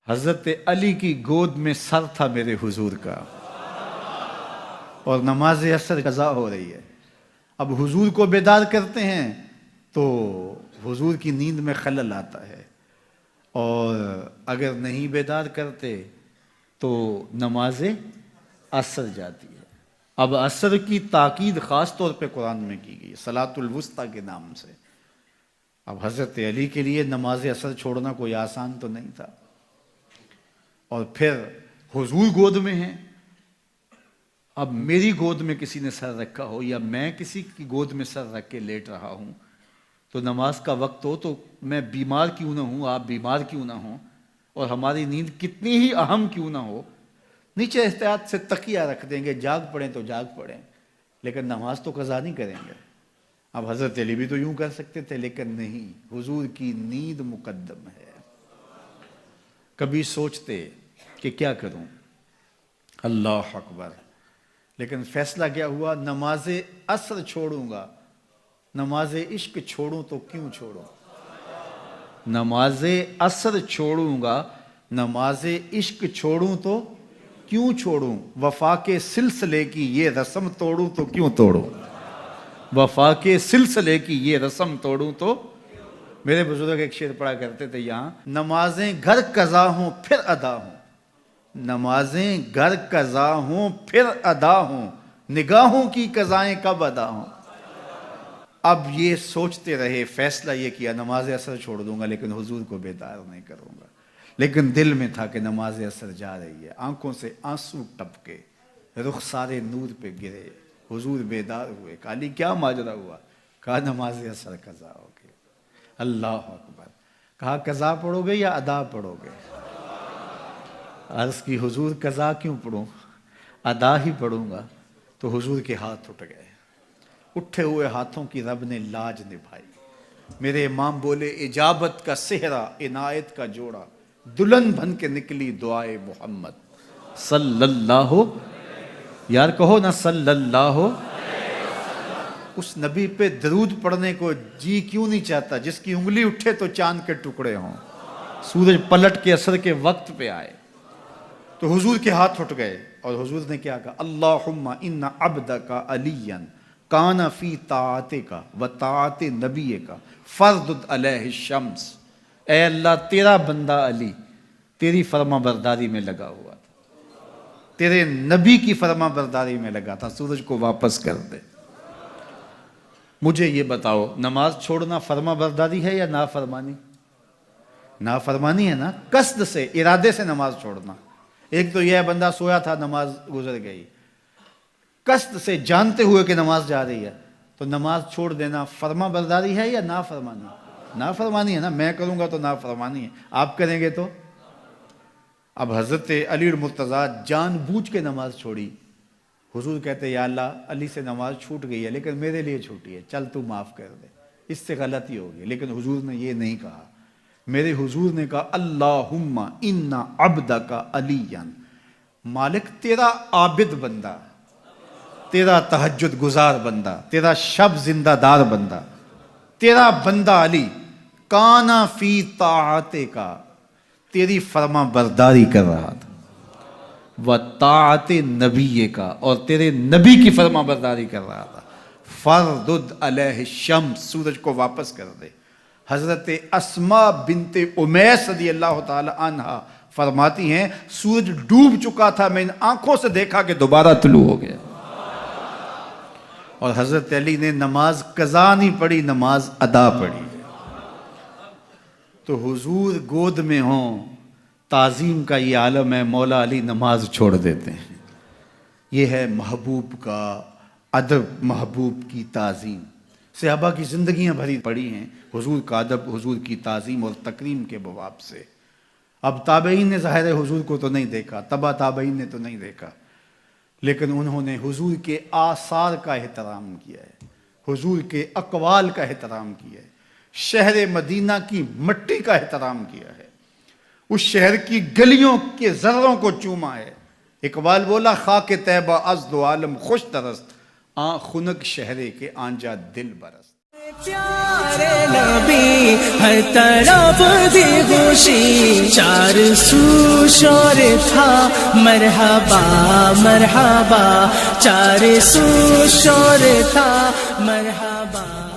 حضرت علی کی گود میں سر تھا میرے حضور کا، اور نماز عصر قضا ہو رہی ہے۔ اب حضور کو بیدار کرتے ہیں تو حضور کی نیند میں خلل آتا ہے، اور اگر نہیں بیدار کرتے تو نماز عصر جاتی ہے۔ اب عصر کی تاکید خاص طور پہ قرآن میں کی گئی، صلاۃ الوسطیٰ کے نام سے۔ اب حضرت علی کے لیے نماز عصر چھوڑنا کوئی آسان تو نہیں تھا، اور پھر حضور گود میں ہیں۔ اب میری گود میں کسی نے سر رکھا ہو، یا میں کسی کی گود میں سر رکھ کے لیٹ رہا ہوں، تو نماز کا وقت ہو تو میں بیمار کیوں نہ ہوں، آپ بیمار کیوں نہ ہوں، اور ہماری نیند کتنی ہی اہم کیوں نہ ہو، نیچے احتیاط سے تکیہ رکھ دیں گے، جاگ پڑیں تو جاگ پڑیں، لیکن نماز تو قضا نہیں کریں گے۔ اب حضرت علی بھی تو یوں کر سکتے تھے، لیکن نہیں، حضور کی نیند مقدم ہے۔ کبھی سوچتے کہ کیا کروں، اللہ اکبر، لیکن فیصلہ کیا ہوا، نماز عصر چھوڑوں گا، نماز عشق چھوڑوں تو کیوں چھوڑوں، نماز عصر چھوڑوں گا، نماز عشق چھوڑوں تو کیوں چھوڑوں، وفا کے سلسلے کی یہ رسم توڑوں تو کیوں توڑوں، وفا کے سلسلے کی یہ رسم توڑوں تو۔ میرے بزرگ ایک شعر پڑھا کرتے تھے یہاں، نمازیں گھر قضا ہوں پھر ادا ہوں، نمازیں گھر قضا ہوں پھر ادا ہوں، نگاہوں کی قضائیں کب ادا ہوں۔ اب یہ سوچتے رہے، فیصلہ یہ کیا نماز عصر چھوڑ دوں گا، لیکن حضور کو بیدار نہیں کروں گا۔ لیکن دل میں تھا کہ نماز عصر جا رہی ہے، آنکھوں سے آنسو ٹپکے، رخسار نور پہ گرے، حضور بیدار ہوئے، کہا علی کیا ماجرا ہوا، کہا نماز عصر قضا ہو گئی۔ اللہ اکبر، کہا قضا پڑھو گے یا ادا پڑھو گے؟ عرض کی حضور قضا کیوں پڑھوں، ادا ہی پڑھوں گا۔ تو حضور کے ہاتھ اٹھ گئے، اٹھے ہوئے ہاتھوں کی رب نے لاج نبھائی۔ میرے امام بولے، اجابت کا صحرا عنایت کا جوڑا، دلہن بن کے نکلی دعائے محمد صلی اللہ، یار کہو نا صلی اللہ۔ اس نبی پہ درود پڑھنے کو جی کیوں نہیں چاہتا جس کی انگلی اٹھے تو چاند کے ٹکڑے ہوں، سورج پلٹ کے عصر کے وقت پہ آئے۔ تو حضور کے ہاتھ اٹھ گئے، اور حضور نے کیا کہا، اللہم ان عبدک علی کان فی طاعتک و طاعت نبیک فردد علیہ الشمس۔ اے اللہ، تیرا بندہ علی تیری فرما برداری میں لگا ہوا تھا، تیرے نبی کی فرما برداری میں لگا تھا، سورج کو واپس کر دے۔ مجھے یہ بتاؤ، نماز چھوڑنا فرما برداری ہے یا نافرمانی؟ نافرمانی ہے نا، قصد سے، ارادے سے نماز چھوڑنا۔ ایک تو یہ ہے بندہ سویا تھا، نماز گزر گئی، قصد سے جانتے ہوئے کہ نماز جا رہی ہے، تو نماز چھوڑ دینا فرما برداری ہے یا نافرمانی؟ نافرمانی ہے نا، میں کروں گا تو نافرمانی ہے، آپ کریں گے تو۔ اب حضرت علی المرتضیٰ جان بوجھ کے نماز چھوڑی۔ حضور کہتے یا اللہ، علی سے نماز چھوٹ گئی ہے لیکن میرے لیے چھوٹی ہے، چل تو معاف کر دے، اس سے غلطی ہوگی۔ لیکن حضور نے یہ نہیں کہا، میرے حضور نے کہا اللہم ان عبدک علی، مالک تیرا عابد بندہ، تیرا تہجد گزار بندہ، تیرا شب زندہ دار بندہ، تیرا بندہ علی کانا فی طاعتک، تیری فرما برداری کر رہا تھا، و طاعت نبی کا، اور تیرے نبی کی فرما برداری کر رہا تھا، فردد علیہ الشمس، سورج کو واپس کر دے۔ حضرت اسماء بنت امیس رضی اللہ تعالی عنہا فرماتی ہیں، سورج ڈوب چکا تھا، میں ان آنکھوں سے دیکھا کہ دوبارہ طلوع ہو گیا۔ اور حضرت علی نے نماز قضا نہیں پڑھی، نماز ادا پڑھی۔ تو حضور گود میں ہوں، تعظیم کا یہ عالم ہے، مولا علی نماز چھوڑ دیتے ہیں۔ یہ ہے محبوب کا ادب، محبوب کی تعظیم۔ صحابہ کی زندگیاں بھری پڑی ہیں حضور کا ادب، حضور کی تعظیم اور تکریم کے بواب سے۔ اب تابعین نے ظاہر حضور کو تو نہیں دیکھا، تبا تابعین نے تو نہیں دیکھا، لیکن انہوں نے حضور کے آثار کا احترام کیا ہے، حضور کے اقوال کا احترام کیا ہے، شہر مدینہ کی مٹی کا احترام کیا ہے، اس شہر کی گلیوں کے ذروں کو چوما ہے۔ اقبال بولا، خاک طیبہ از دو عالم خوش درست، آن خنک شہرے کے آنجا دل برست۔ پیارے نبی ہر طرف دی خوشی، چار سو شور تھا مرحبا مرحبا، چار سو شور تھا مرحبا۔